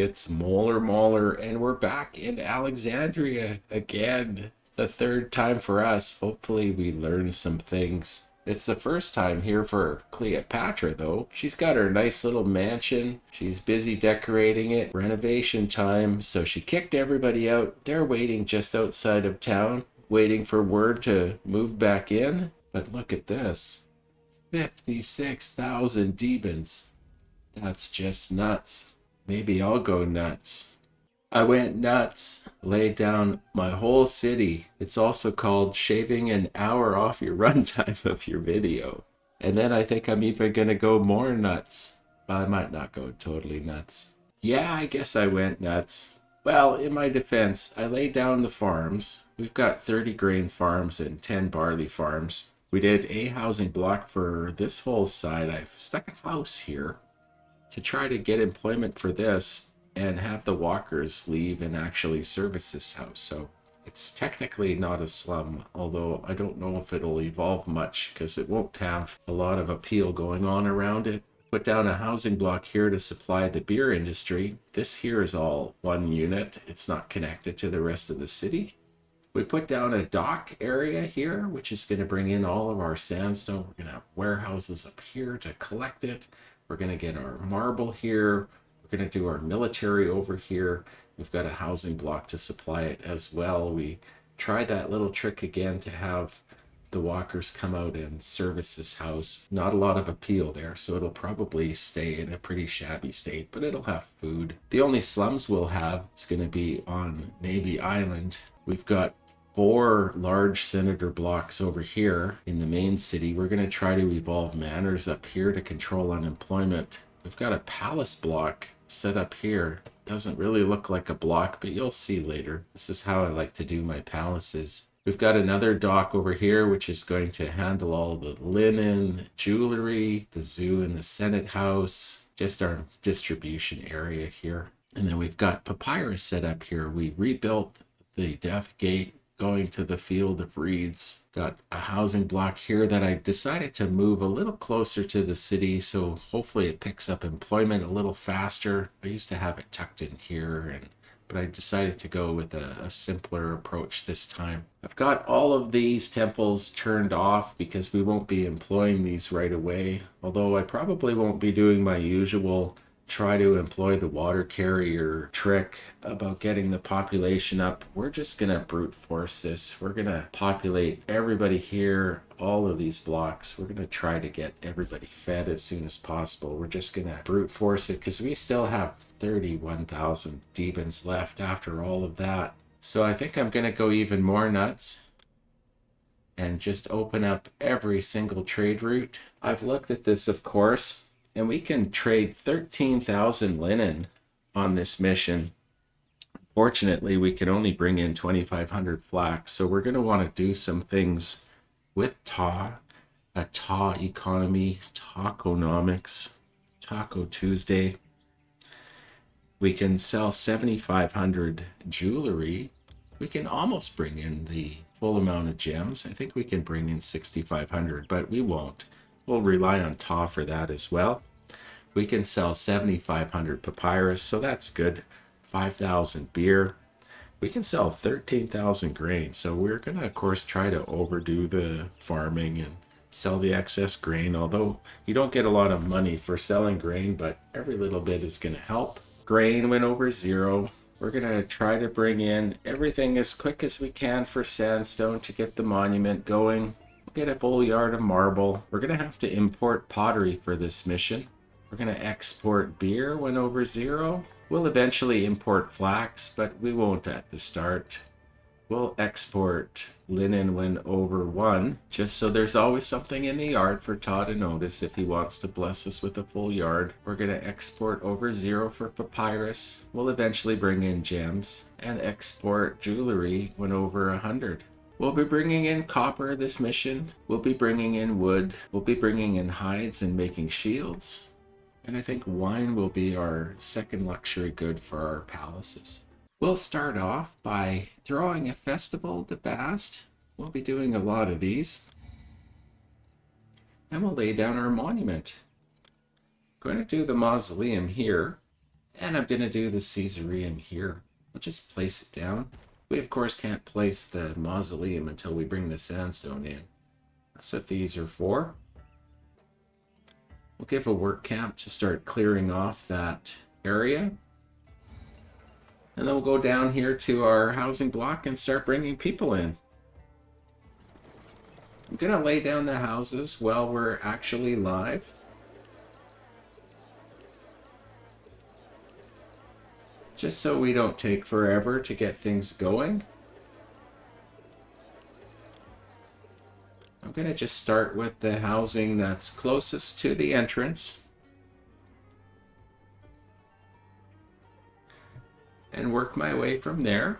It's Molar, and we're back in Alexandria again. The third time for us. Hopefully, we learn some things. It's the first time here for Cleopatra, though. She's got her nice little mansion. She's busy decorating it. Renovation time. So she kicked everybody out. They're waiting just outside of town, waiting for word to move back in. But look at this, 56,000 demons. That's just nuts. Maybe I'll go nuts. I went nuts, laid down my whole city. It's also called shaving an hour off your runtime of your video. And then I think I'm even going to go more nuts. But I might not go totally nuts. Yeah, I guess I went nuts. Well, in my defense, I laid down the farms. We've got 30 grain farms and 10 barley farms. We did a housing block for this whole side. I've stuck a house here to try to get employment for this and have the walkers leave and actually service this house. So it's technically not a slum, although I don't know if it'll evolve much because it won't have a lot of appeal going on around it. Put down a housing block here to supply the beer industry. This here is all one unit. It's not connected to the rest of the city. We put down a dock area here, which is going to bring in all of our sandstone. We're going to have warehouses up here to collect it. We're going to get our marble here. We're going to do our military over here. We've got a housing block to supply it as well. We tried that little trick again to have the walkers come out and service this house. Not a lot of appeal there, so it'll probably stay in a pretty shabby state, but it'll have food. The only slums we'll have is going to be on Navy Island. We've got 4 large senator blocks over here in the main city. We're going to try to evolve manors up here to control unemployment. We've got a palace block set up here. Doesn't really look like a block, but you'll see later. This is how I like to do my palaces. We've got another dock over here, which is going to handle all the linen, jewelry, the zoo and the Senate House, just our distribution area here. And then we've got papyrus set up here. We rebuilt the Death Gate going to the Field of Reeds. Got a housing block here that I decided to move a little closer to the city, so hopefully it picks up employment a little faster. I used to have it tucked in here, but I decided to go with a simpler approach this time. I've got all of these temples turned off because we won't be employing these right away, although I probably won't be doing my usual try to employ the water carrier trick about getting the population up. We're just gonna brute force this. We're gonna populate everybody here, all of these blocks. We're gonna try to get everybody fed as soon as possible. We're just gonna brute force it because we still have 31,000 demons left after all of that. So I think I'm gonna go even more nuts and just open up every single trade route. I've looked at this, of course, and we can trade 13,000 linen on this mission. Fortunately, we can only bring in 2,500 flax, so we're going to want to do some things with TA, a TA economy, taconomics, Taco Tuesday. We can sell 7,500 jewelry. We can almost bring in the full amount of gems. I think we can bring in 6,500, but we won't. We'll rely on TA for that as well. We can sell 7,500 papyrus, so that's good. 5,000 beer. We can sell 13,000 grain, so we're going to, of course, try to overdo the farming and sell the excess grain, although you don't get a lot of money for selling grain, but every little bit is going to help. Grain went over 0. We're going to try to bring in everything as quick as we can for sandstone to get the monument going. Get a full yard of marble. We're going to have to import pottery for this mission. We're going to export beer when over 0. We'll eventually import flax, but we won't at the start. We'll export linen when over 1, just so there's always something in the yard for Todd to notice if he wants to bless us with a full yard. We're going to export over 0 for papyrus. We'll eventually bring in gems and export jewelry when over 100. We'll be bringing in copper this mission. We'll be bringing in wood. We'll be bringing in hides and making shields. And I think wine will be our second luxury good for our palaces. We'll start off by throwing a festival to Bast. We'll be doing a lot of these. And we'll lay down our monument. Going to do the mausoleum here. And I'm going to do the Caesareum here. I'll just place it down. We, of course, can't place the mausoleum until we bring the sandstone in. That's what these are for. We'll give a work camp to start clearing off that area. And then we'll go down here to our housing block and start bringing people in. I'm going to lay down the houses while we're actually live. Just so we don't take forever to get things going. I'm going to just start with the housing that's closest to the entrance. And work my way from there.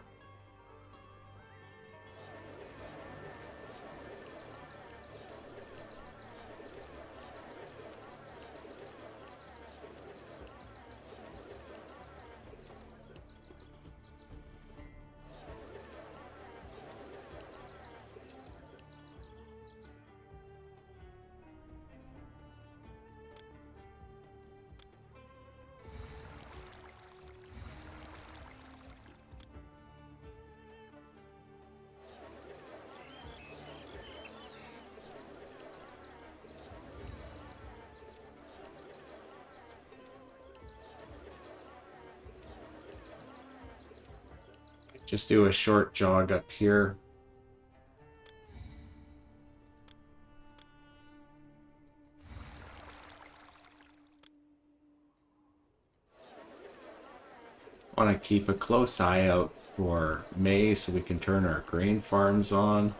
Just do a short jog up here. Want to keep a close eye out for May so we can turn our grain farms on.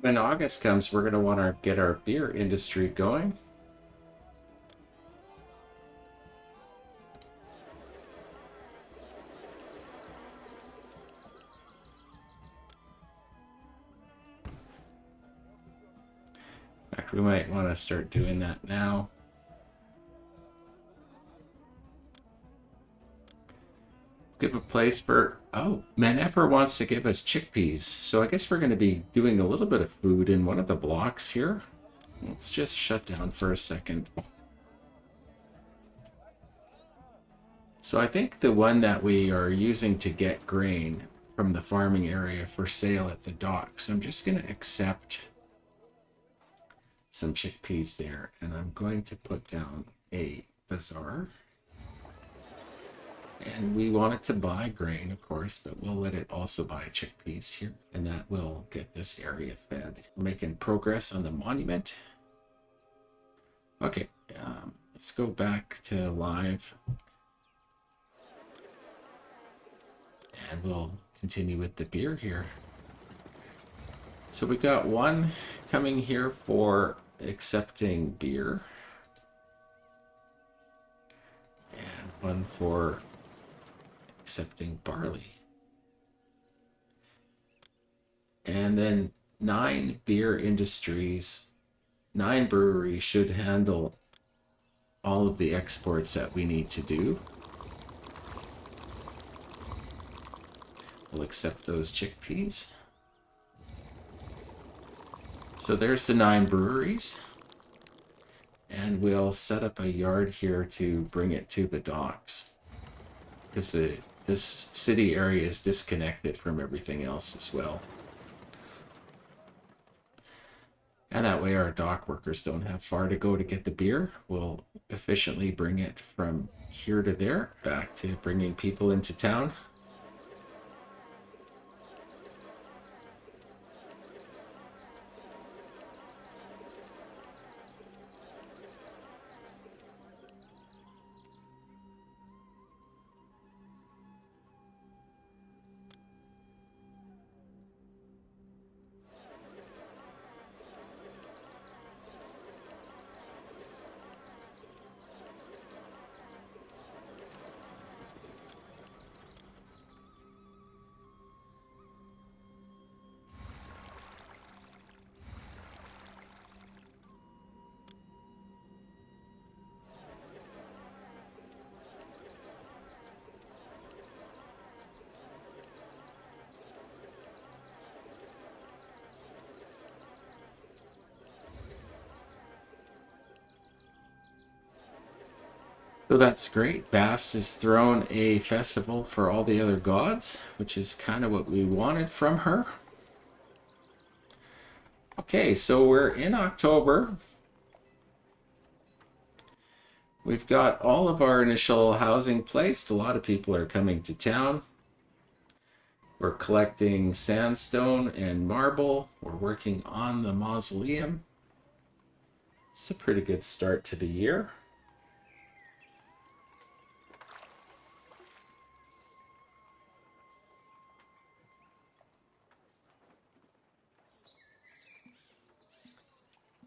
When August comes, we're going to want to get our beer industry going. In fact, we might want to start doing that now. Give a place for... Oh, Maneffer wants to give us chickpeas. So I guess we're going to be doing a little bit of food in one of the blocks here. Let's just shut down for a second. So I think the one that we are using to get grain from the farming area for sale at the docks, I'm just going to accept some chickpeas there. And I'm going to put down a bazaar. And we want it to buy grain, of course, but we'll let it also buy chickpeas here. And that will get this area fed. We're making progress on the monument. Okay, let's go back to live. And we'll continue with the beer here. So we got one coming here for accepting beer. And one for accepting barley. And then 9 beer industries, 9 breweries should handle all of the exports that we need to do. We'll accept those chickpeas. So there's the 9 breweries. And we'll set up a yard here to bring it to the docks. Because this city area is disconnected from everything else as well. And that way our dock workers don't have far to go to get the beer. We'll efficiently bring it from here to there, back to bringing people into town. So that's great. Bast has thrown a festival for all the other gods, which is kind of what we wanted from her. Okay, so we're in October. We've got all of our initial housing placed. A lot of people are coming to town. We're collecting sandstone and marble. We're working on the mausoleum. It's a pretty good start to the year.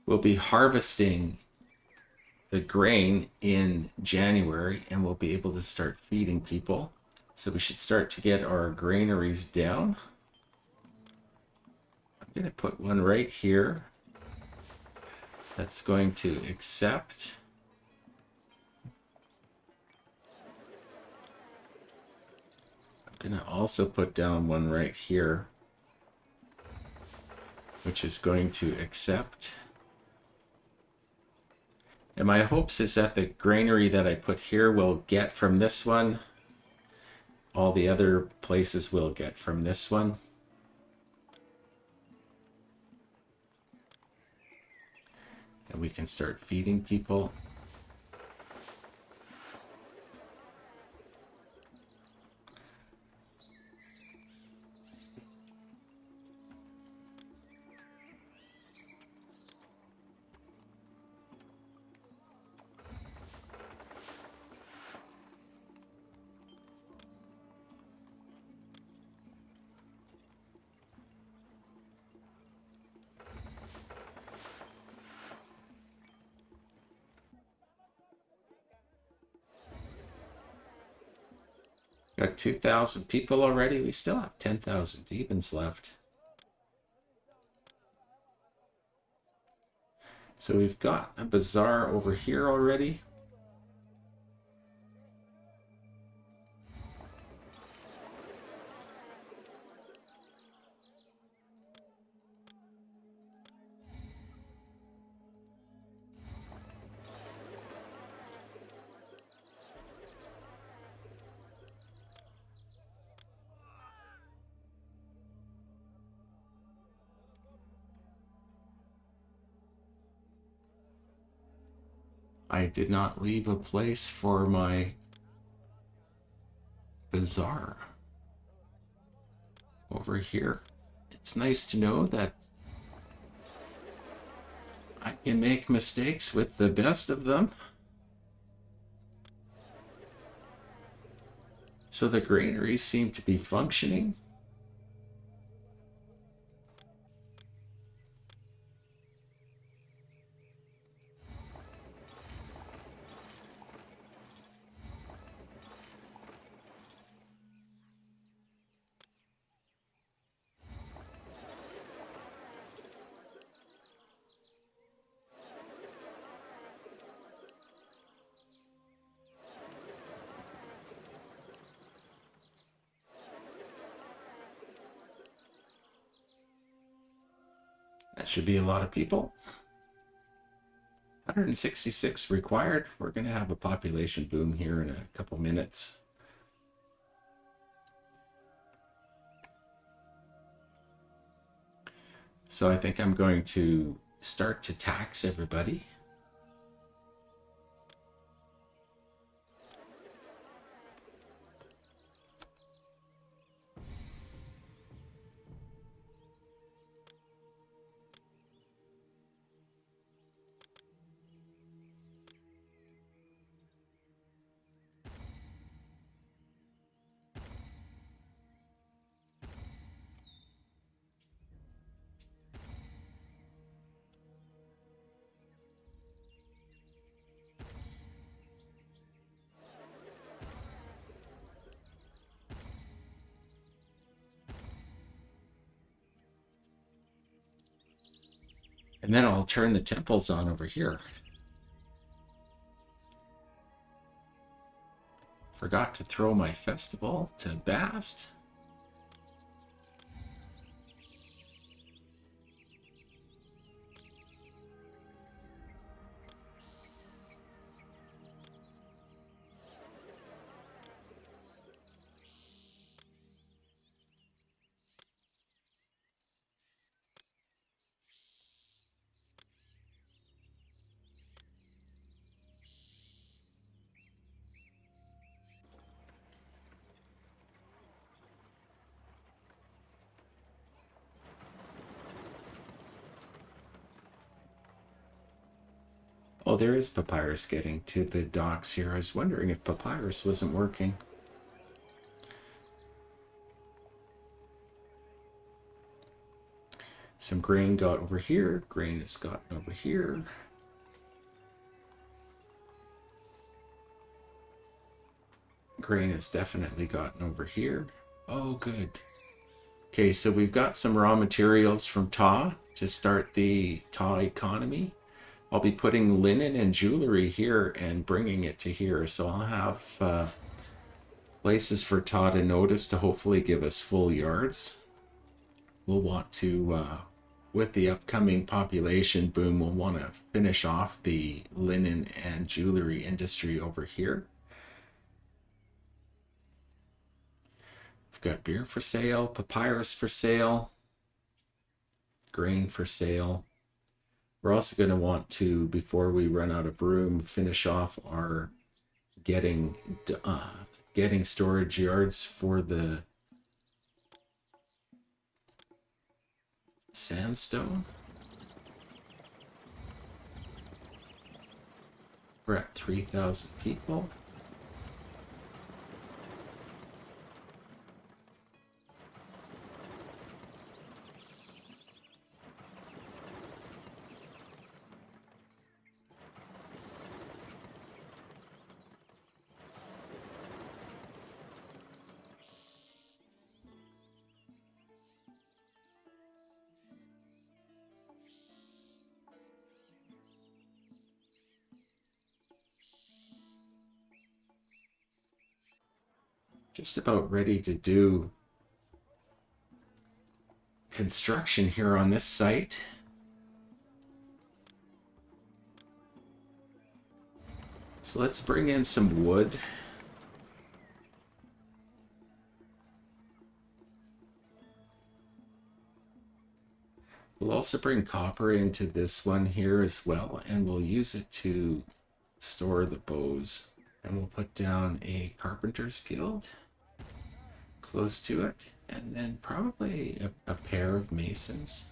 We'll be harvesting the grain in January and we'll be able to start feeding people. So we should start to get our granaries down. I'm going to put one right here that's going to accept. I'm going to also put down one right here, which is going to accept. And my hopes is that the granary that I put here will get from this one. All the other places will get from this one. And we can start feeding people. Got 2,000 people already. We still have 10,000 demons left. So we've got a bazaar over here already. I did not leave a place for my bazaar over here. It's nice to know that I can make mistakes with the best of them. So the granaries seem to be functioning. That should be a lot of people. 166 required. We're going to have a population boom here in a couple minutes. So I think I'm going to start to tax everybody. And then I'll turn the temples on over here. Forgot to throw my festival to Bast. Oh, there is Papyrus getting to the docks here. I was wondering if Papyrus wasn't working. Some grain got over here. Grain has gotten over here. Grain has definitely gotten over here. Oh, good. Okay, so we've got some raw materials from Ta to start the Ta economy. I'll be putting linen and jewelry here and bringing it to here. So I'll have places for Ta to notice to hopefully give us full yards. We'll want to, with the upcoming population boom, we'll want to finish off the linen and jewelry industry over here. We've got beer for sale, papyrus for sale, grain for sale. We're also going to want to, before we run out of room, finish off our getting storage yards for the sandstone. We're at 3,000 people. Just about ready to do construction here on this site. So let's bring in some wood. We'll also bring copper into this one here as well, and we'll use it to store the bows. And we'll put down a carpenter's guild close to it, and then probably a pair of masons.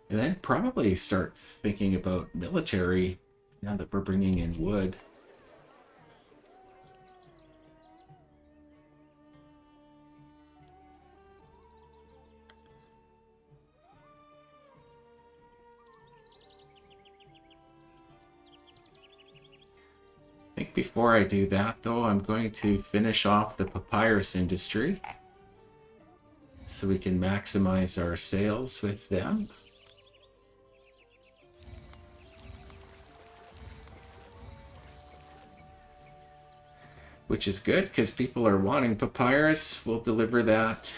And then probably start thinking about military now that we're bringing in wood. I think before I do that, though, I'm going to finish off the papyrus industry so we can maximize our sales with them. Which is good because people are wanting papyrus. We'll deliver that.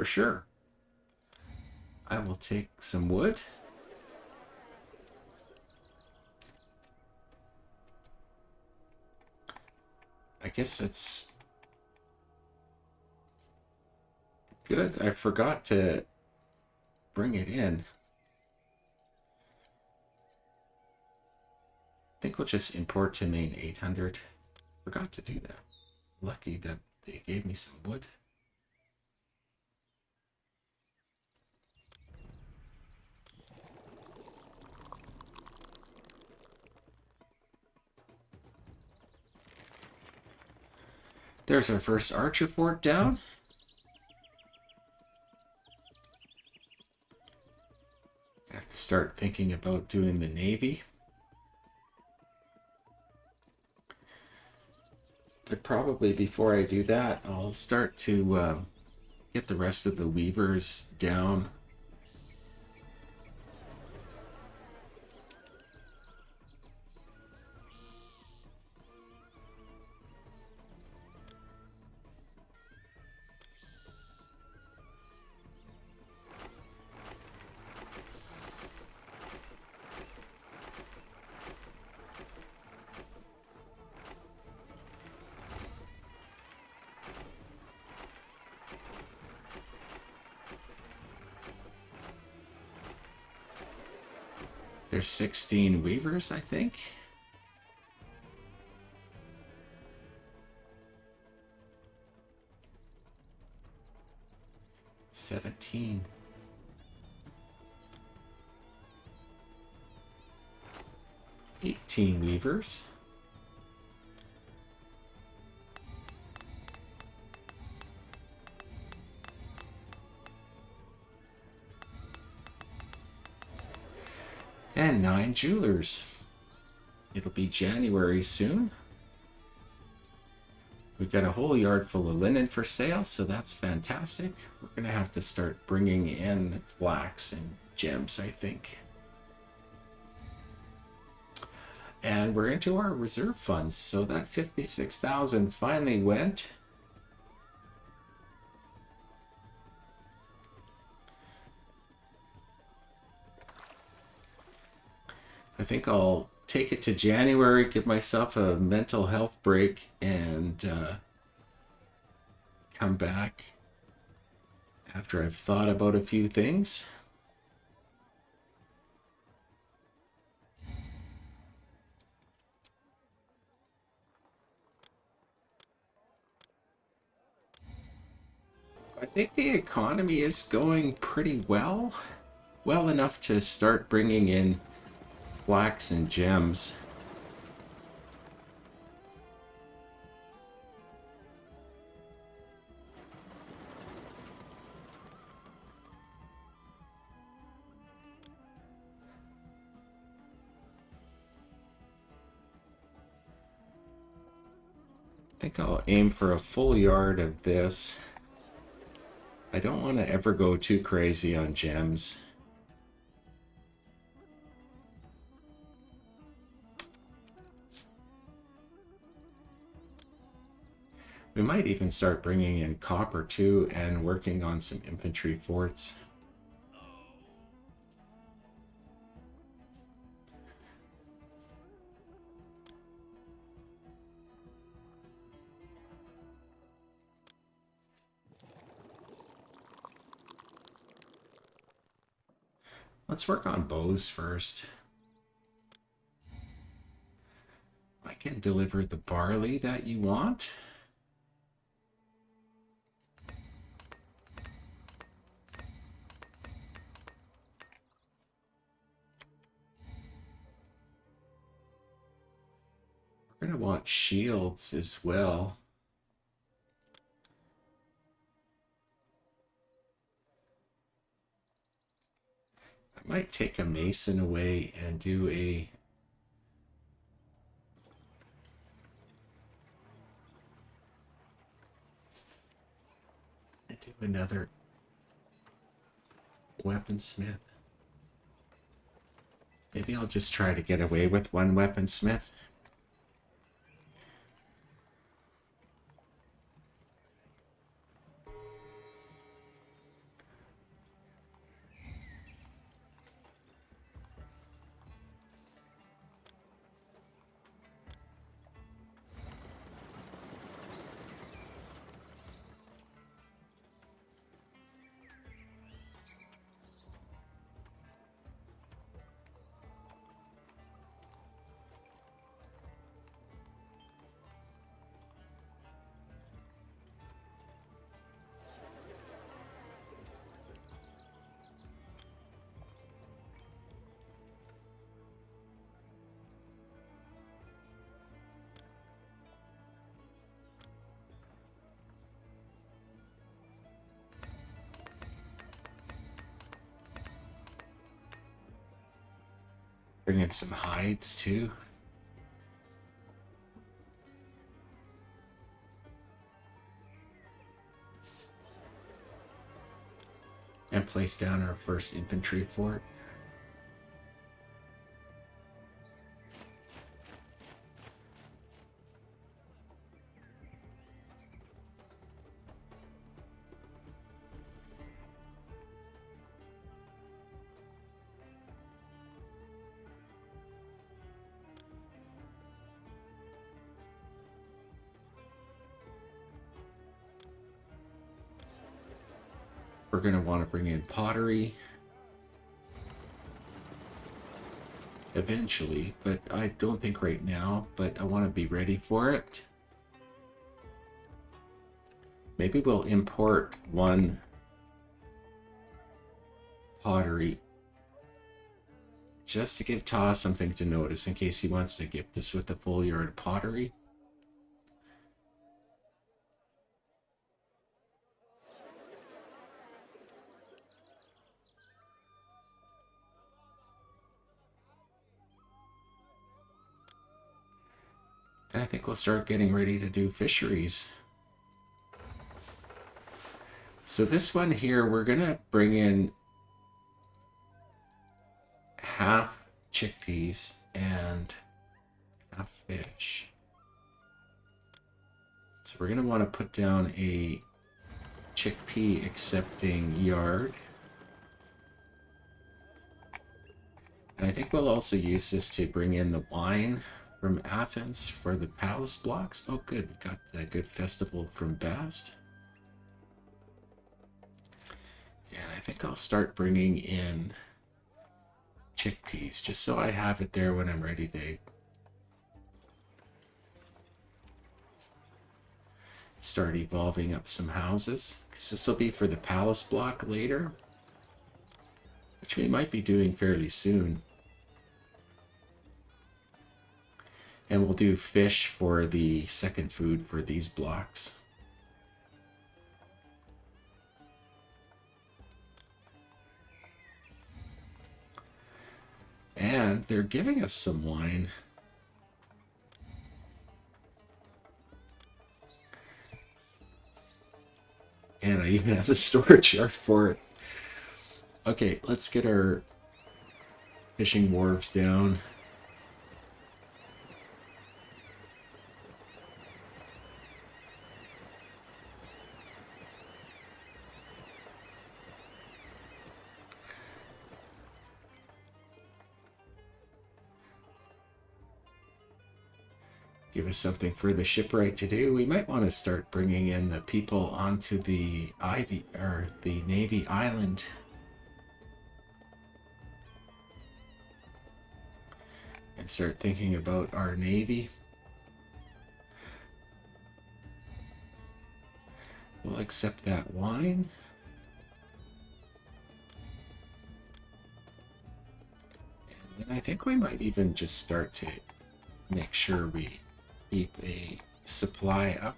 for sure. I will take some wood. I guess it's good. I forgot to bring it in. I think we'll just import to main 800. Forgot to do that. Lucky that they gave me some wood. There's our first archer fort down. I have to start thinking about doing the navy. But probably before I do that, I'll start to get the rest of the weavers down. There's 16 weavers, I think. $17. 18 weavers. And 9 jewelers. It'll be January soon. We've got a whole yard full of linen for sale, so that's fantastic. We're going to have to start bringing in flax and gems, I think. And we're into our reserve funds, so that 56,000 finally went. I think I'll take it to January, give myself a mental health break, and come back after I've thought about a few things. I think the economy is going pretty well. Well enough to start bringing in flax and gems. I think I'll aim for a full yard of this. I don't want to ever go too crazy on gems. We might even start bringing in copper too and working on some infantry forts. Let's work on bows first. I can deliver the barley that you want. We're going to want shields as well. I might take a mason away and do another weaponsmith. Maybe I'll just try to get away with one weaponsmith. Bring in some hides too. And place down our first infantry fort. We're going to want to bring in pottery eventually, but I don't think right now, but I want to be ready for it. Maybe we'll import one pottery just to give Ta something to notice in case he wants to gift us with a full yard of pottery. And I think we'll start getting ready to do fisheries. So this one here, we're going to bring in half chickpeas and half fish. So we're going to want to put down a chickpea accepting yard. And I think we'll also use this to bring in the wine from Athens for the palace blocks. Oh good, we got the good festival from Bast. And I think I'll start bringing in chickpeas just so I have it there when I'm ready to start evolving up some houses, because this will be for the palace block later, which we might be doing fairly soon. And we'll do fish for the second food for these blocks. And they're giving us some wine. And I even have a storage yard for it. Okay, let's get our fishing wharves down. Give us something for the shipwright to do. We might want to start bringing in the people onto the Navy Island. And start thinking about our Navy. We'll accept that wine. And then I think we might even just start to make sure we keep a supply up.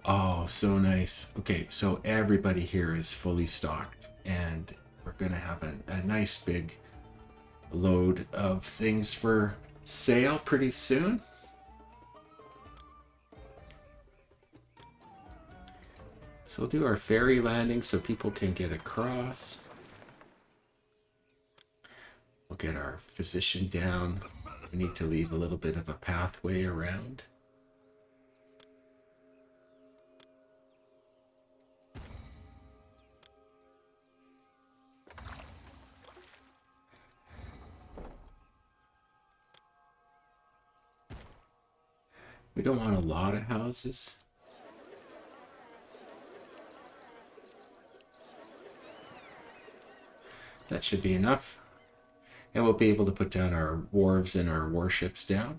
Oh, so nice. Okay, so everybody here is fully stocked, and we're gonna have a nice big load of things for sale pretty soon. So we'll do our ferry landing so people can get across. We'll get our physician down. We need to leave a little bit of a pathway around. We don't want a lot of houses. That should be enough. And we'll be able to put down our wharves and our warships down.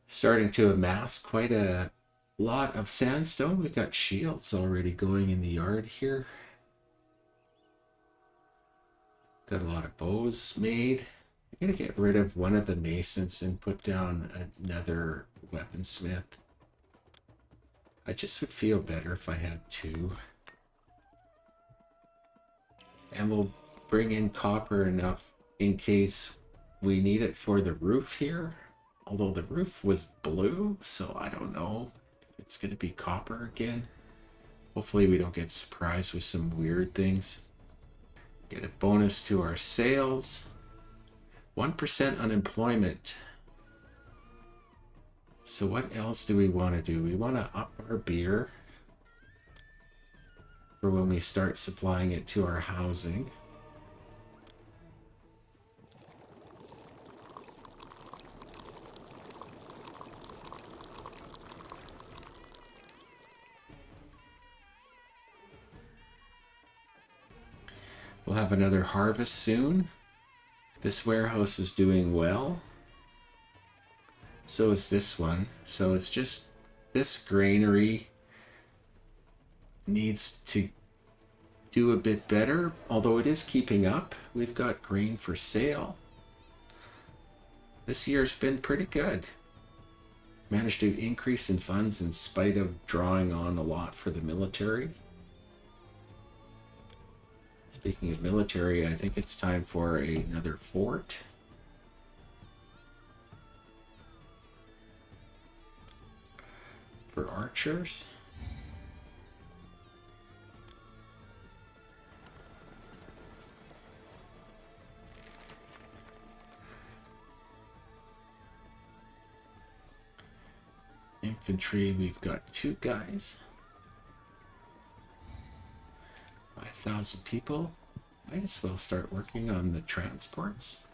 Starting to amass quite a lot of sandstone. We got shields already going in the yard here. Got a lot of bows made. I'm gonna get rid of one of the masons and put down another weaponsmith. I just would feel better if I had two. And we'll bring in copper enough in case we need it for the roof here. Although the roof was blue, so I don't know if it's going to be copper again. Hopefully we don't get surprised with some weird things. Get a bonus to our sales. 1% unemployment. So what else do we want to do? We want to up our beer for when we start supplying it to our housing. We'll have another harvest soon. This warehouse is doing well. So is this one. So it's just this granary needs to do a bit better, although it is keeping up. We've got grain for sale. This year's been pretty good. Managed to increase in funds in spite of drawing on a lot for the military. Speaking of military, I think it's time for another fort. For archers. Infantry, we've got 2 guys. 5,000 people. Might as well start working on the transports.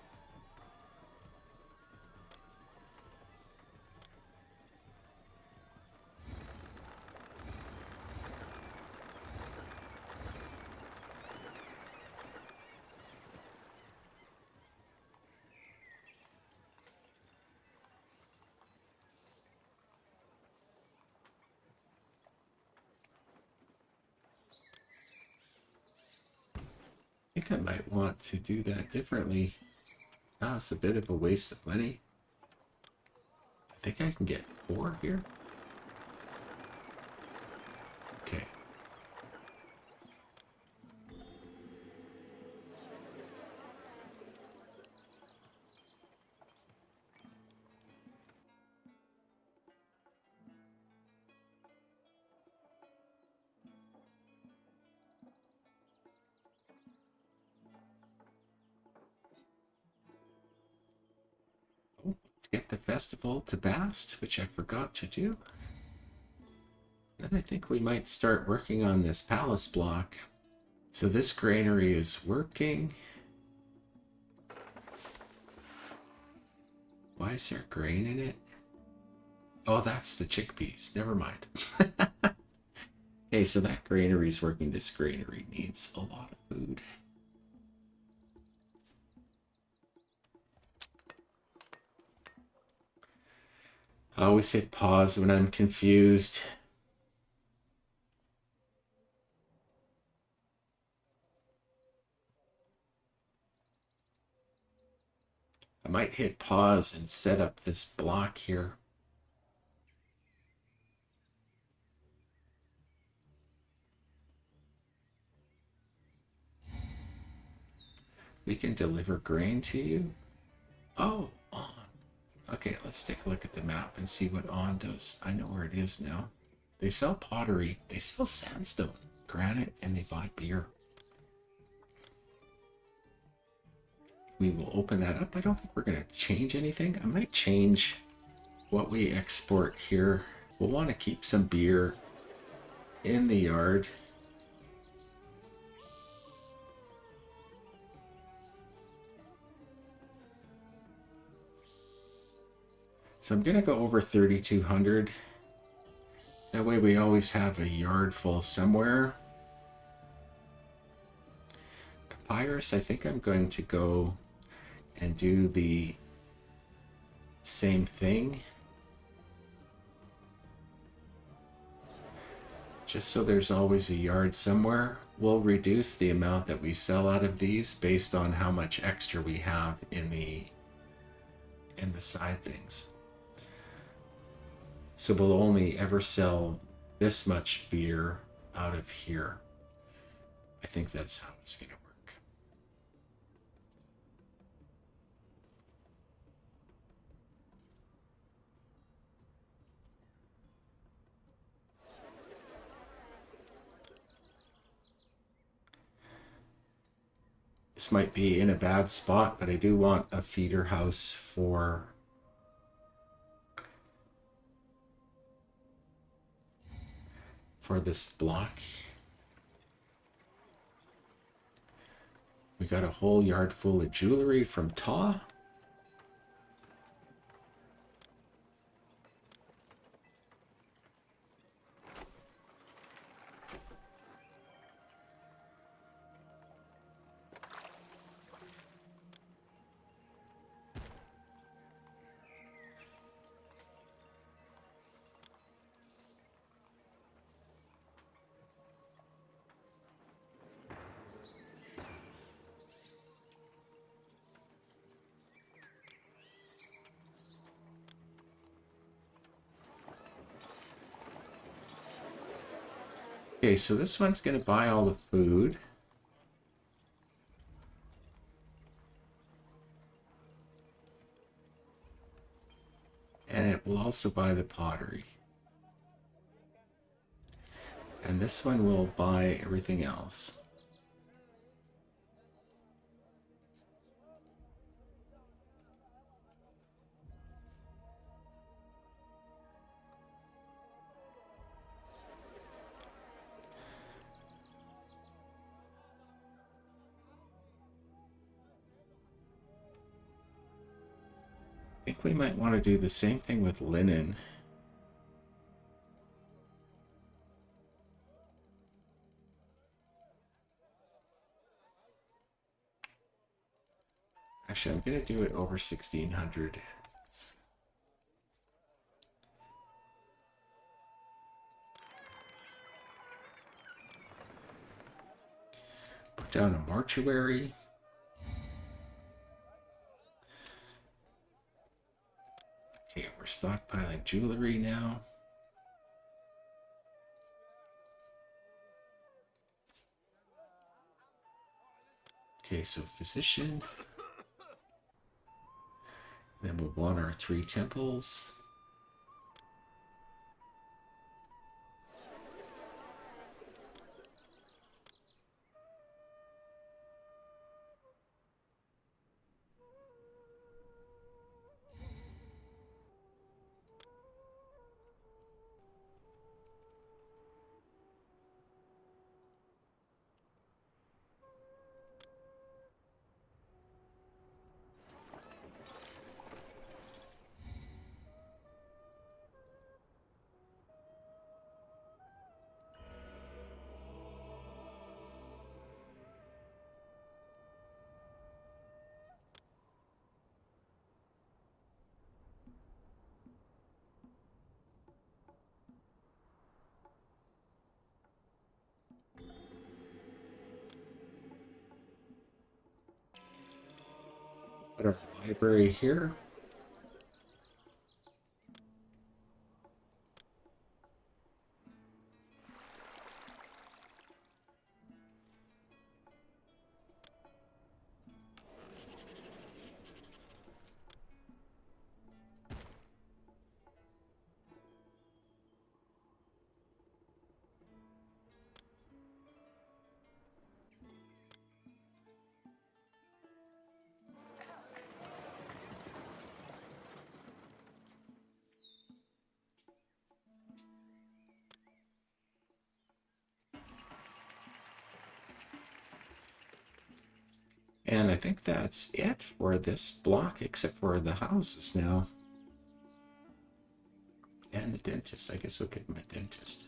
I think I might want to do that differently. Now it's a bit of a waste of money. I think I can get 4 here. Okay. Let's get the festival to Bast, which I forgot to do. Then I think we might start working on this palace block. So this granary is working. Why is there grain in it? Oh, that's the chickpeas. Never mind. Okay, so that granary is working. This granary needs a lot of food. I always hit pause when I'm confused. I might hit pause and set up this block here. We can deliver grain to you. Oh, on. Okay, let's take a look at the map and see what On does. I know where it is now. They sell pottery, they sell sandstone, granite, and they buy beer. We will open that up. I don't think we're going to change anything. I might change what we export here. We'll want to keep some beer in the yard. So I'm going to go over 3,200. That way we always have a yard full somewhere. Papyrus, I think I'm going to go and do the same thing. just so there's always a yard somewhere. We'll reduce the amount that we sell out of these based on how much extra we have in the side things. So we'll only ever sell this much beer out of here. I think that's how it's going to work. This might be in a bad spot, but I do want a feeder house for this block. We got a whole yard full of jewelry from Ta. Okay, so this one's going to buy all the food. And it will also buy the pottery. And this one will buy everything else. I think we might want to do the same thing with linen. Actually, I'm going to do it over 1600. Put down a mortuary. Okay, we're stockpiling jewelry now. Okay, so physician. Then we'll want our 3 temples. Put our library here. And I think that's it for this block, except for the houses now. And the dentist. I guess we'll give him a dentist.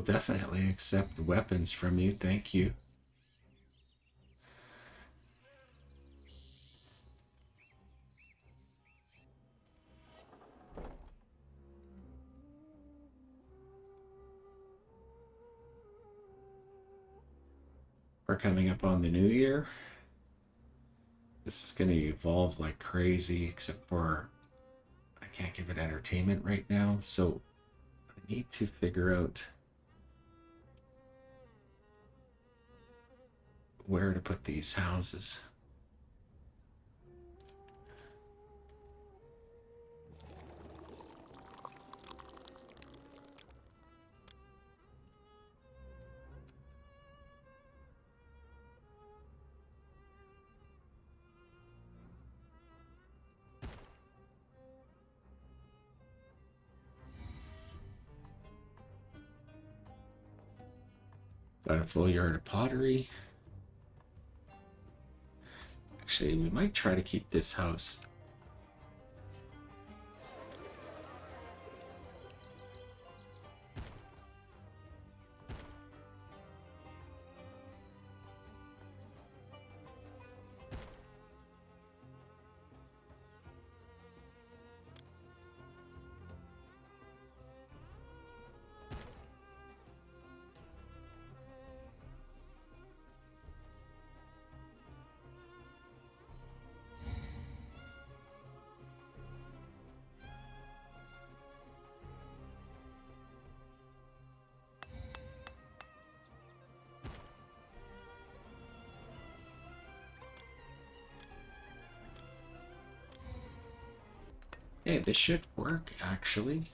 will definitely accept the weapons from you. Thank you. We're coming up on the new year. This is going to evolve like crazy, except for I can't give it entertainment right now. So I need to figure out where to put these houses. Got a full yard of pottery. Actually, we might try to keep this house. Hey, this should work actually.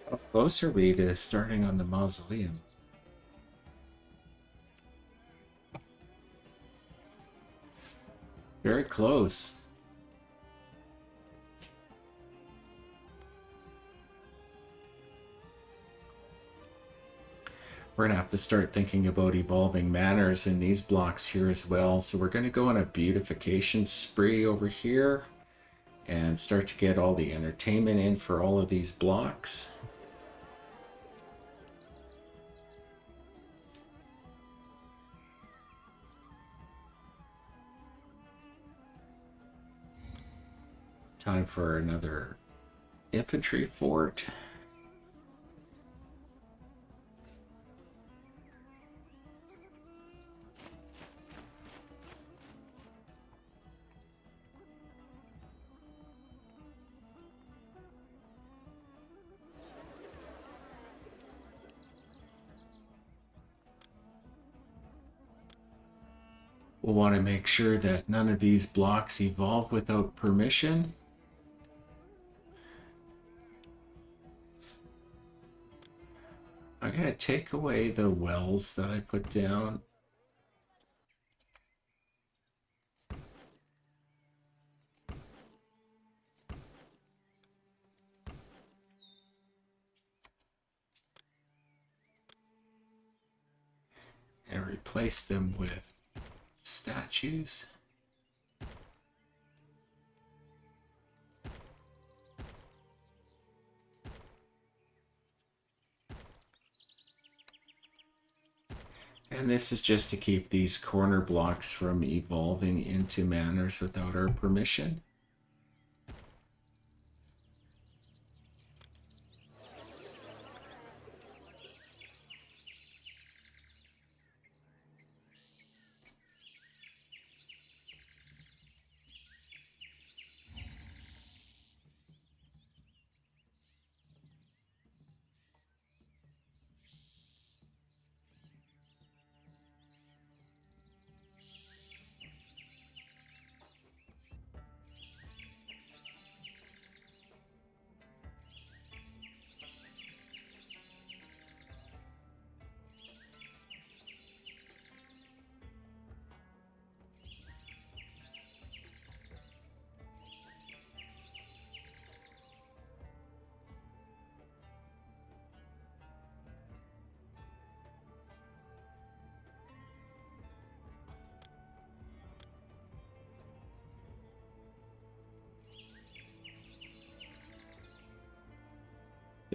How close are we to starting on the mausoleum? Very close. We're going to have to start thinking about evolving manners in these blocks here as well. So we're going to go on a beautification spree over here and start to get all the entertainment in for all of these blocks. Time for another infantry fort. We'll want to make sure that none of these blocks evolve without permission. I'm going to take away the wells that I put down. And replace them with statues. And this is just to keep these corner blocks from evolving into manors without our permission.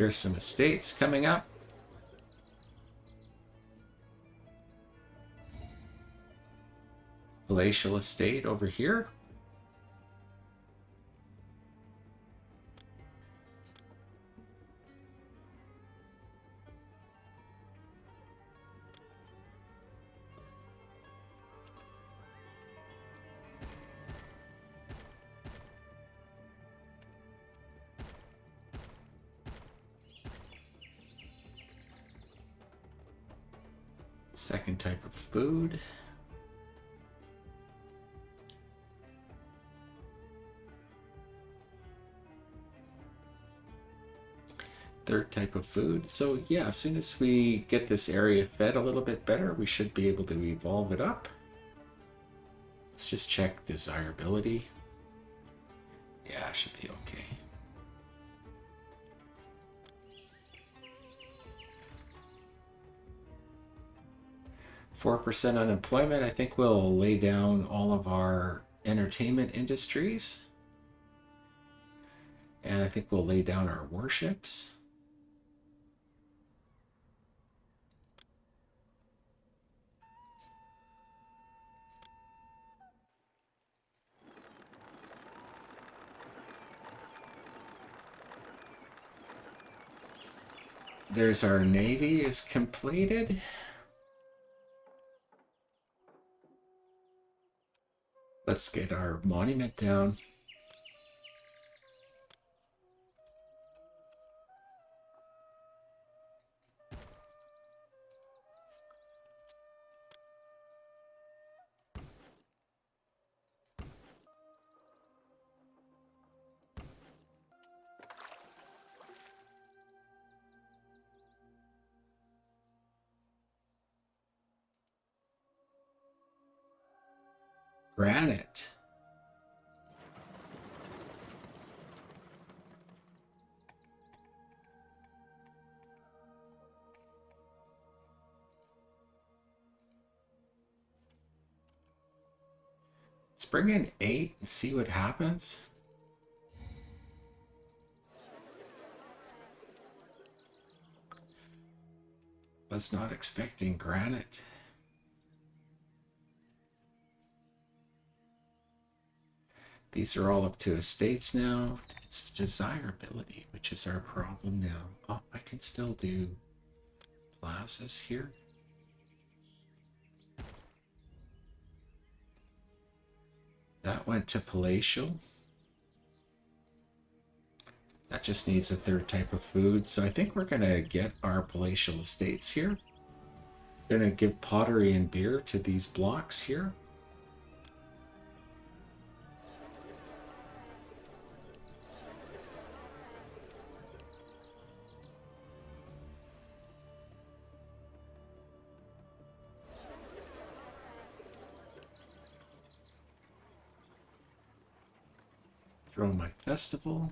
There's some estates coming up. Palatial estate over here. Second type of food. Third type of food. So yeah, as soon as we get this area fed a little bit better, we should be able to evolve it up. Let's just check desirability. Yeah, should be okay. 4% unemployment. I think we'll lay down all of our entertainment industries. And I think we'll lay down our warships. There's our navy is completed. Let's get our monument down. Granite. bring in 8 and see what happens. Was not expecting granite. These are all up to estates now. It's desirability, which is our problem now. Oh, I can still do plazas here. That went to palatial. That just needs a third type of food. So I think we're going to get our palatial estates here. Going to give pottery and beer to these blocks here. Throw my festival.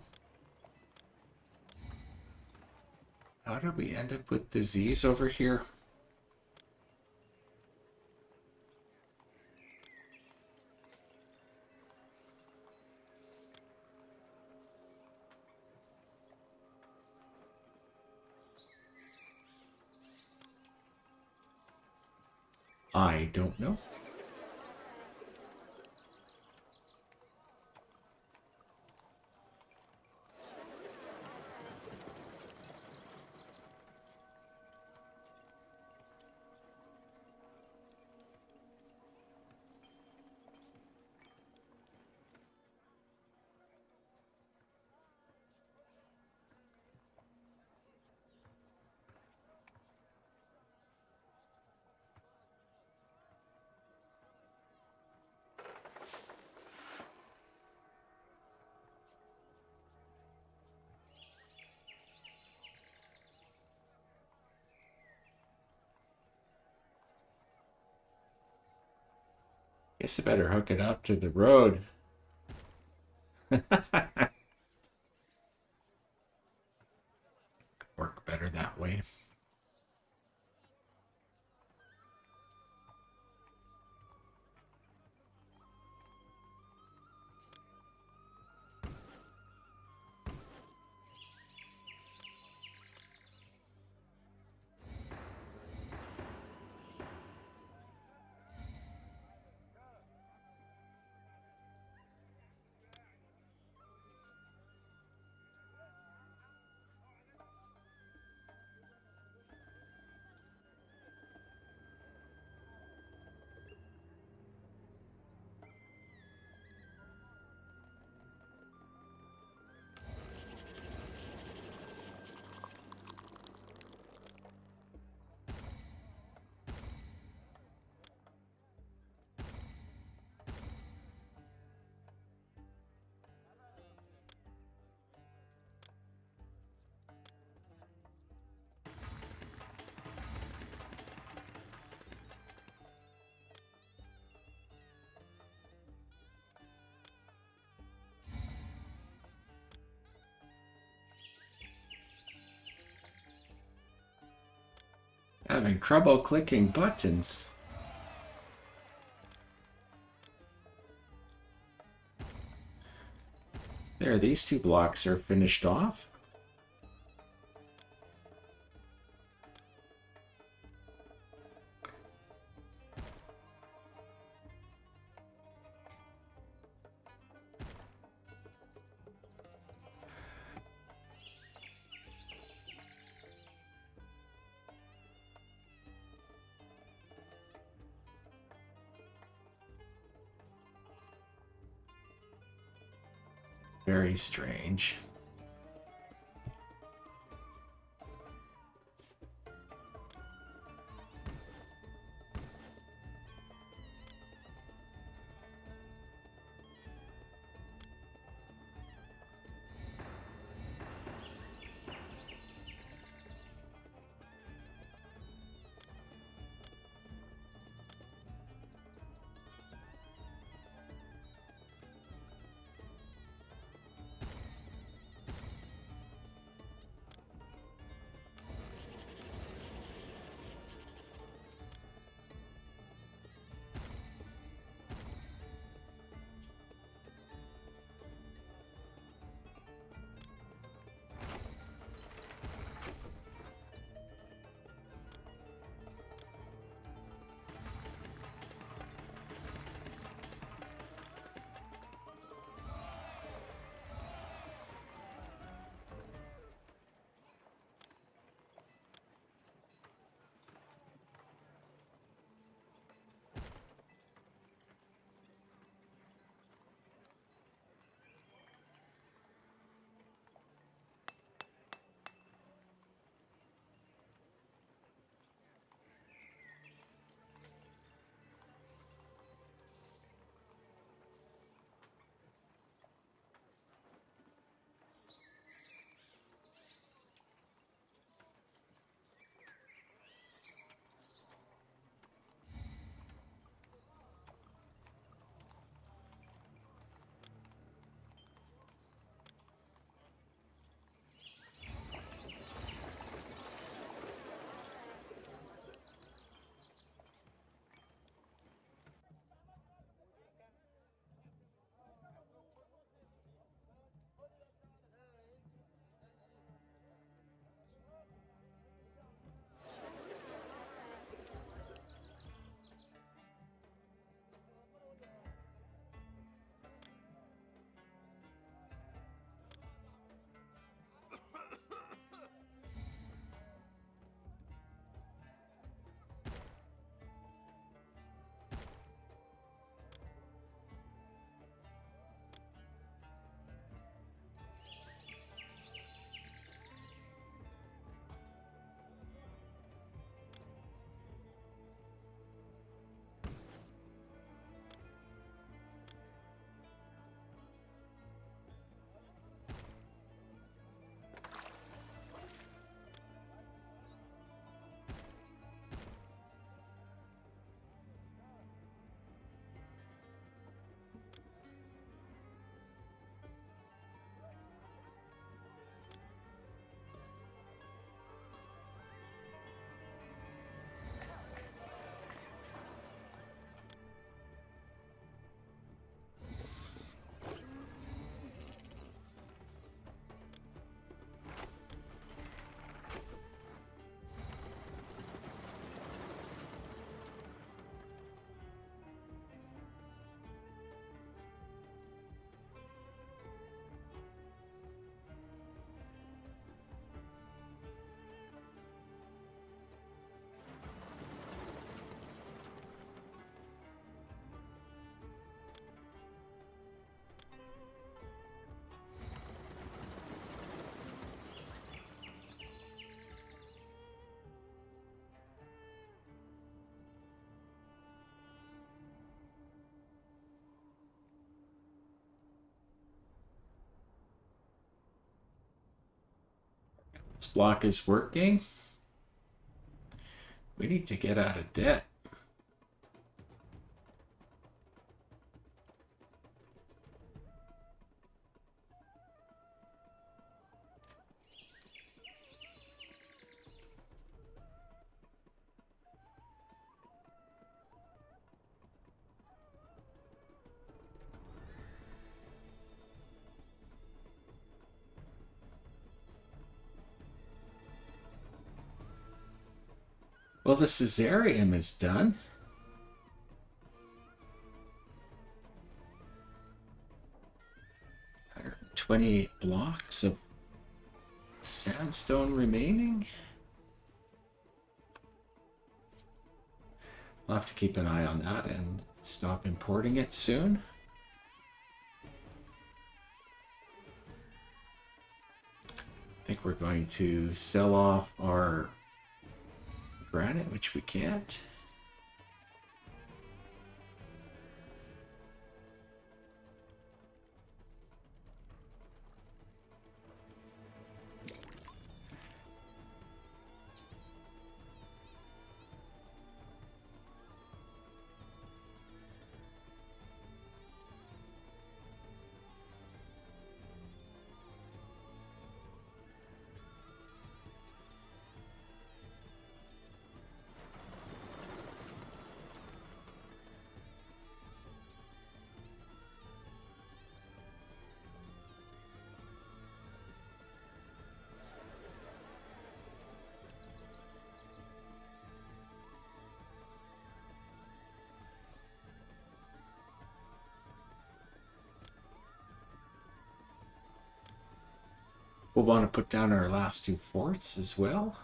How did we end up with disease over here? I don't know. Guess I better hook it up to the road. Work better that way. Having trouble clicking buttons. There, these 2 blocks are finished off. Very strange. This block is working. We need to get out of debt. Well, the Caesareum is done. 128 blocks of sandstone remaining. I'll have to keep an eye on that and stop importing it soon. I think we're going to sell off our granite, which we can't. We'll want to put down our last two forts as well.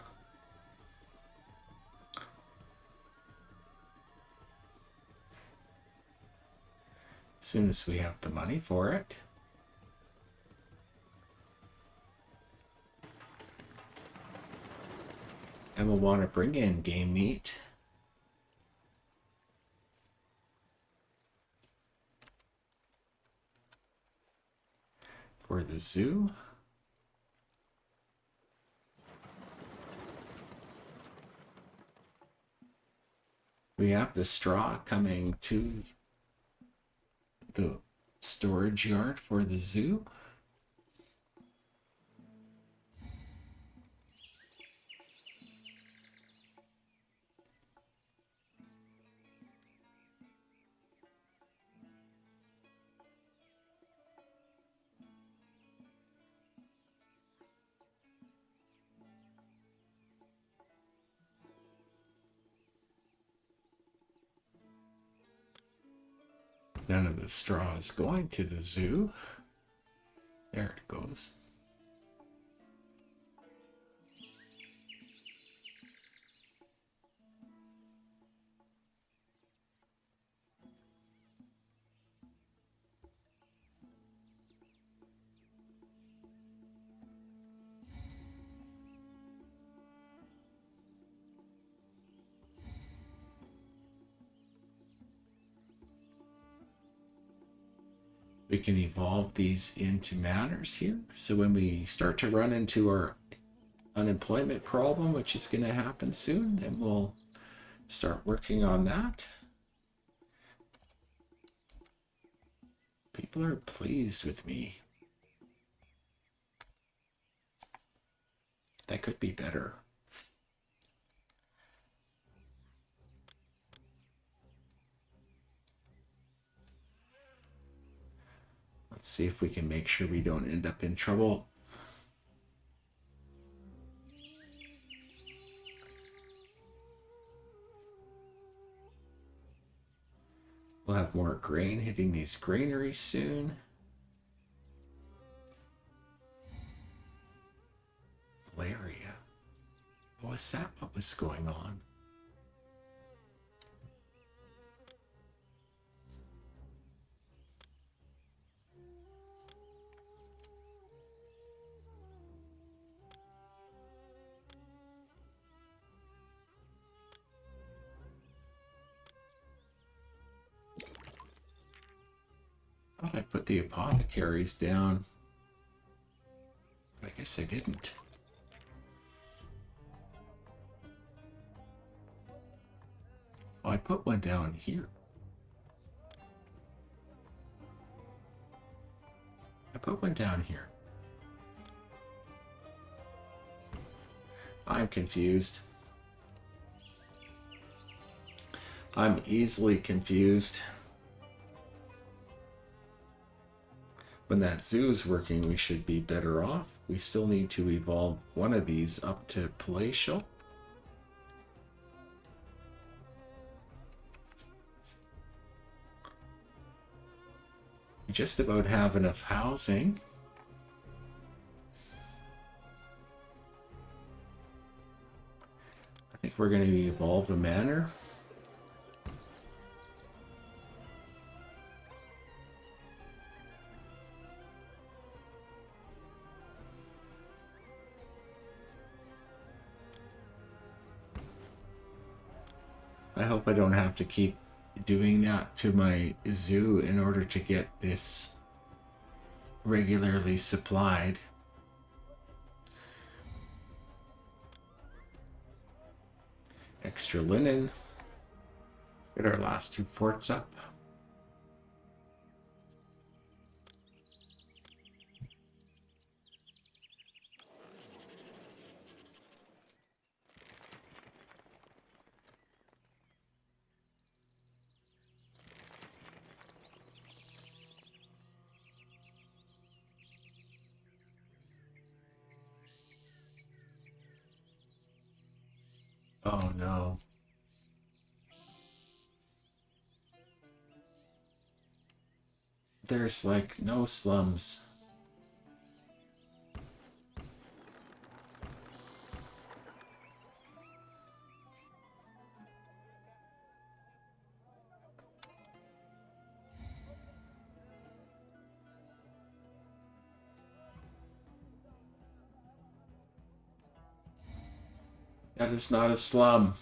As soon as we have the money for it. And we'll want to bring in game meat. For the zoo. We have the straw coming to the storage yard for the zoo. None of the straw is going to the zoo. There it goes. We can evolve these into manors here. So when we start to run into our unemployment problem, which is going to happen soon, then we'll start working on that. People are pleased with me. That could be better. Let's see if we can make sure we don't end up in trouble. We'll have more grain hitting these granaries soon. Malaria. Was that what was going on? I thought I put the apothecaries down, but I guess I didn't. Oh, I put one down here. I put one down here. I'm confused. I'm easily confused. When that zoo's working, we should be better off. We still need to evolve one of these up to palatial. We just about have enough housing. I think we're going to evolve a manor. I hope I don't have to keep doing that to my zoo in order to get this regularly supplied. Extra linen. Get our last 2 forts up. Oh no. There's like no slums. That is not a slum.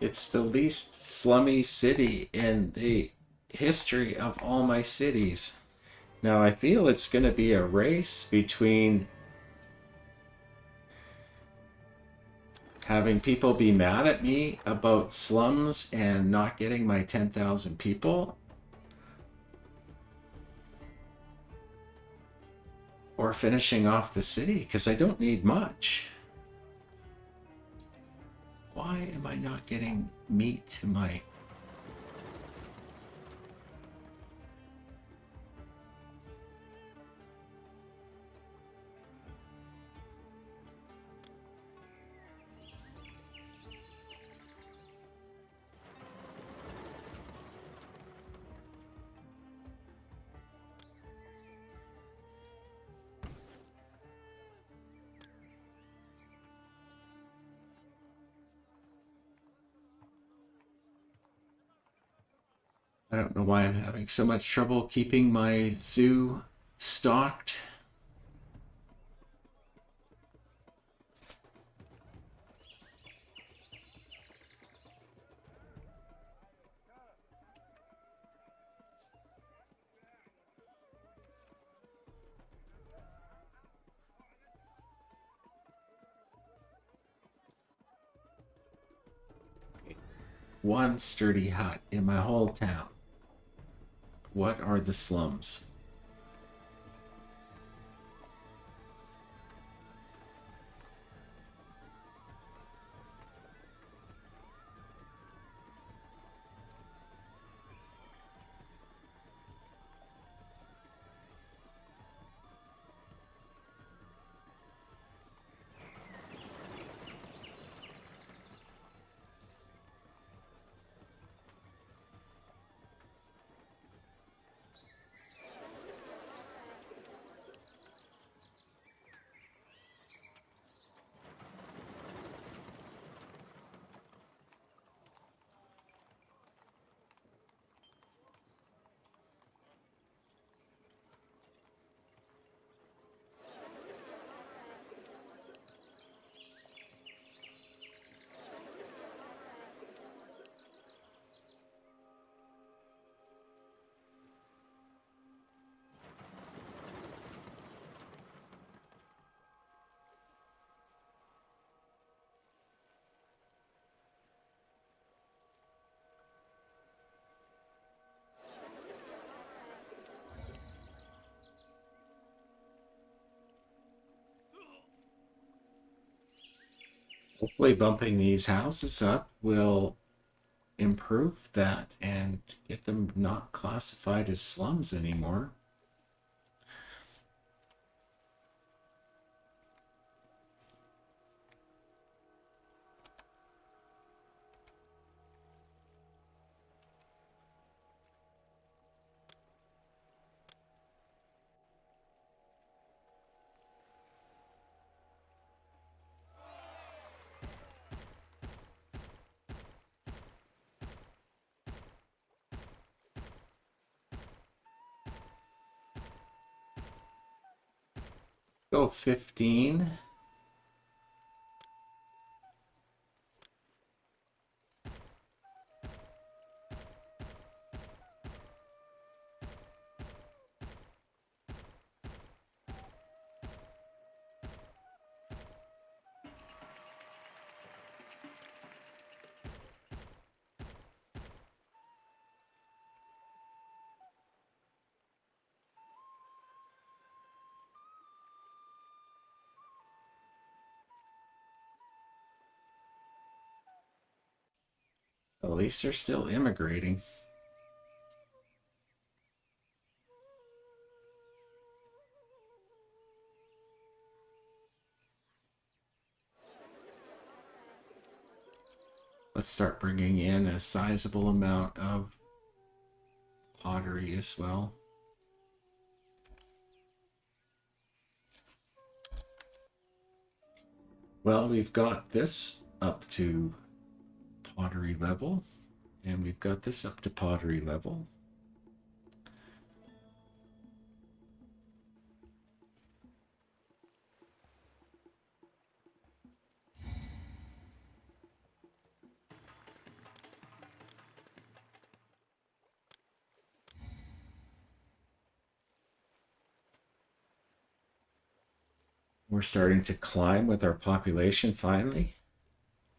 It's the least slummy city in the history of all my cities. Now I feel it's going to be a race between Having people be mad at me about slums and not getting my 10,000 people, or finishing off the city, because I don't need much. Why am I not getting meat to my... I don't know why I'm having so much trouble keeping my zoo stocked. One sturdy hut in my whole town. What are the slums? Hopefully bumping these houses up will improve that and get them not classified as slums anymore. Go 15. At least they're still immigrating. Let's start bringing in a sizable amount of pottery as well. Well, we've got this up to pottery level, and we've got this up to pottery level. We're starting to climb with our population finally.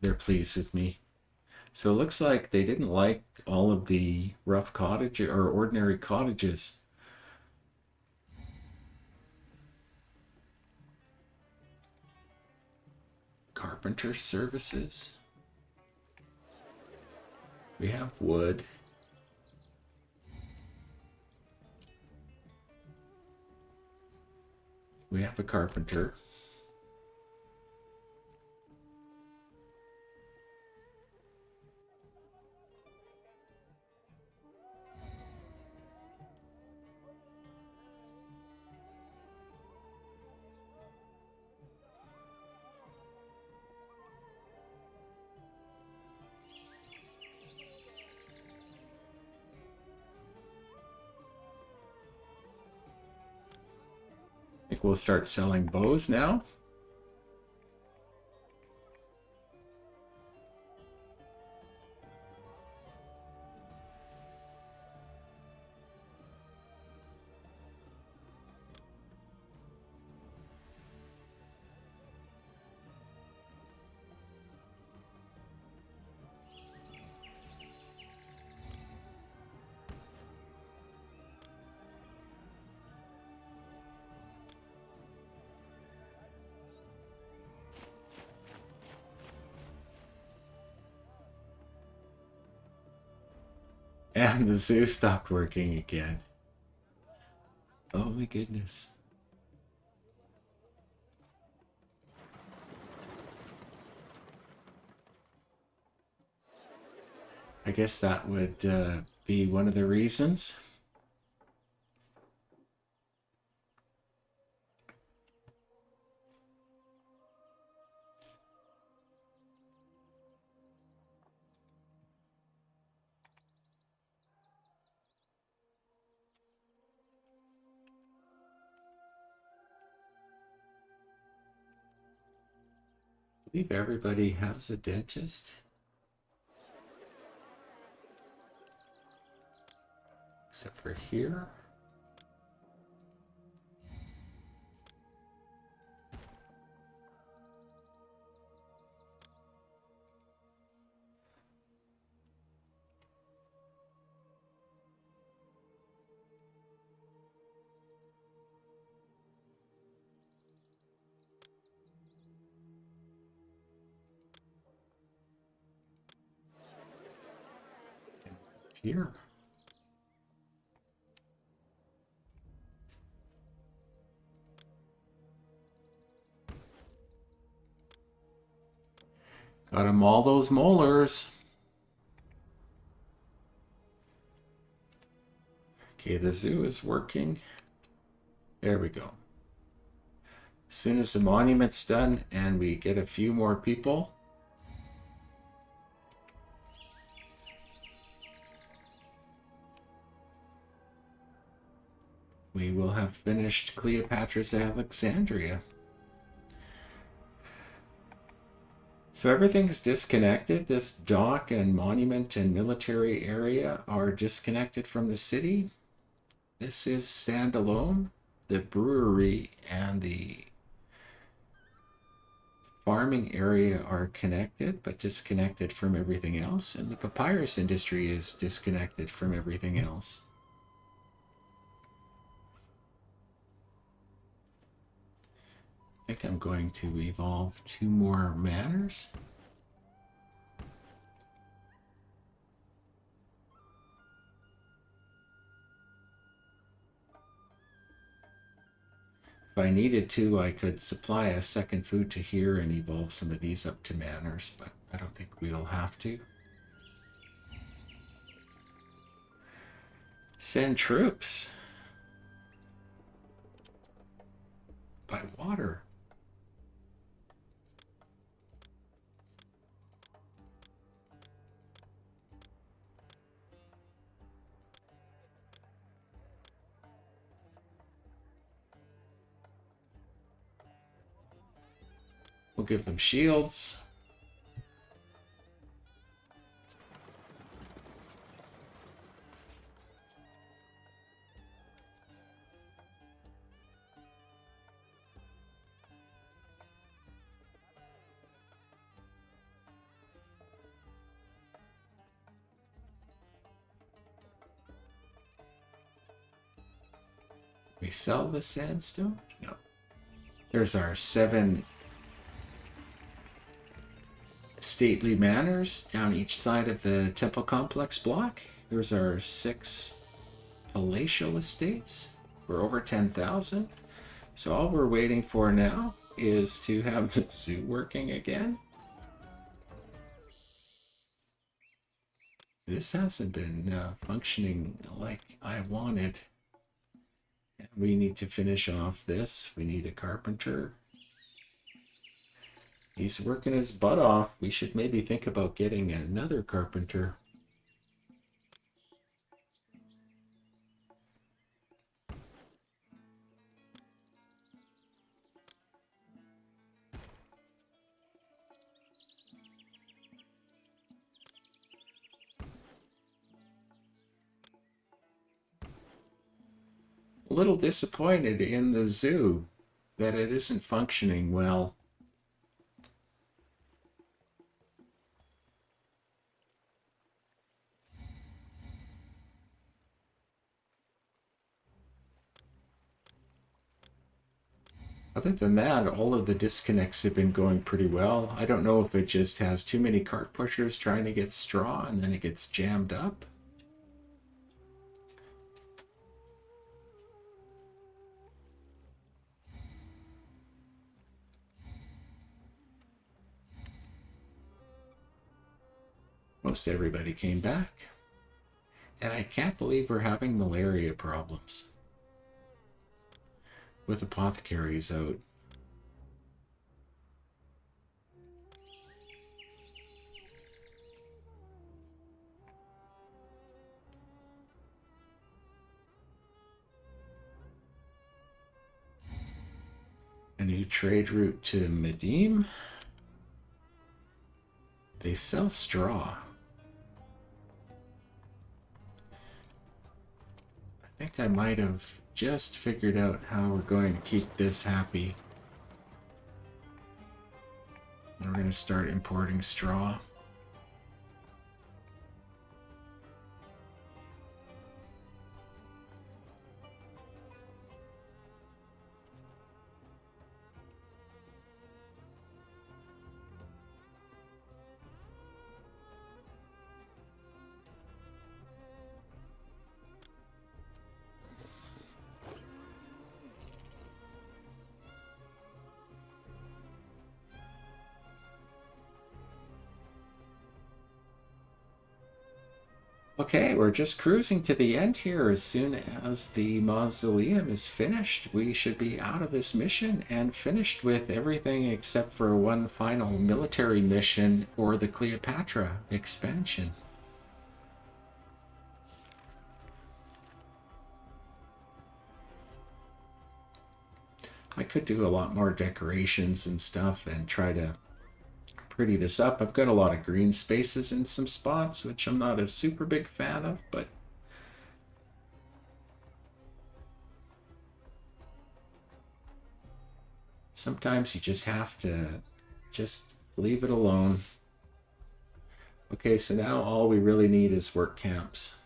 they're pleased with me. So it looks like they didn't like all of the rough cottage or ordinary cottages. Carpenter services. We have wood. We have a carpenter. I think we'll start selling bows now. And the zoo stopped working again. Oh my goodness. I guess that would be one of the reasons. I believe everybody has a dentist. Except for here. And here. Got him all those molars. Okay, the zoo is working. There we go. As soon as the monument's done and we get a few more people, we will have finished Cleopatra's Alexandria. So everything's disconnected. This dock and monument and military area are disconnected from the city. This is standalone. The brewery and the farming area are connected, but disconnected from everything else. And the papyrus industry is disconnected from everything else. I think I'm going to evolve 2 more manors. If I needed to, I could supply a second food to here and evolve some of these up to manors, but I don't think we'll have to. Send troops by water. We'll give them shields. sell the sandstone? No. There's our 7 stately manors down each side of the temple complex block. Here's our 6 palatial estates. We're over 10,000. So all we're waiting for now is to have the zoo working again. This hasn't been functioning like I wanted. We need to finish off this. We need a carpenter. He's working his butt off. We should maybe think about getting another carpenter. A little disappointed in the zoo that it isn't functioning well. Other than that, all of the disconnects have been going pretty well. I don't know if it just has too many cart pushers trying to get straw and then it gets jammed up. Most everybody came back. And I can't believe we're having malaria problems with apothecaries out. A new trade route to Medim. They sell straw. I think I might have just figured out how we're going to keep this happy. And we're going to start importing straw. Okay, we're just cruising to the end here. As soon as the mausoleum is finished, we should be out of this mission and finished with everything except for one final military mission for the Cleopatra expansion. I could do a lot more decorations and stuff and try to pretty this up. I've got a lot of green spaces in some spots, which I'm not a super big fan of, but sometimes you just have to just leave it alone. Okay, so now all we really need is work camps.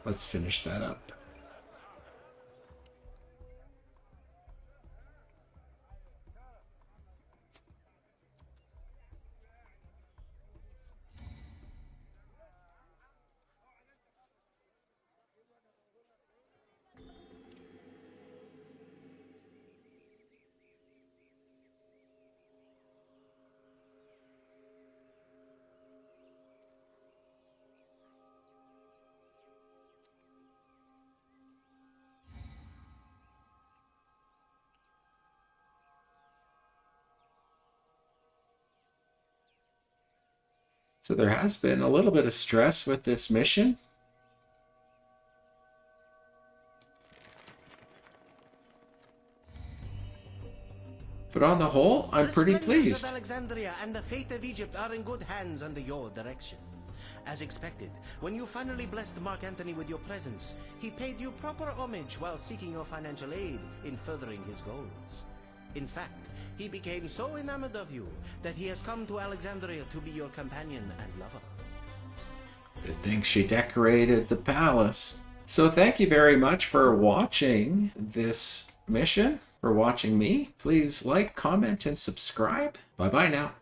Let's finish that up. So there has been a little bit of stress with this mission. But on the whole, I'm pretty pleased. Third Alexandria and the fate of Egypt are in good hands under your direction. As expected, when you finally blessed Mark Antony with your presence, he paid you proper homage while seeking your financial aid in furthering his goals. In fact, he became so enamored of you that he has come to Alexandria to be your companion and lover. Good thing she decorated the palace. So thank you very much for watching this mission, for watching me. Please like, comment, and subscribe. Bye-bye now.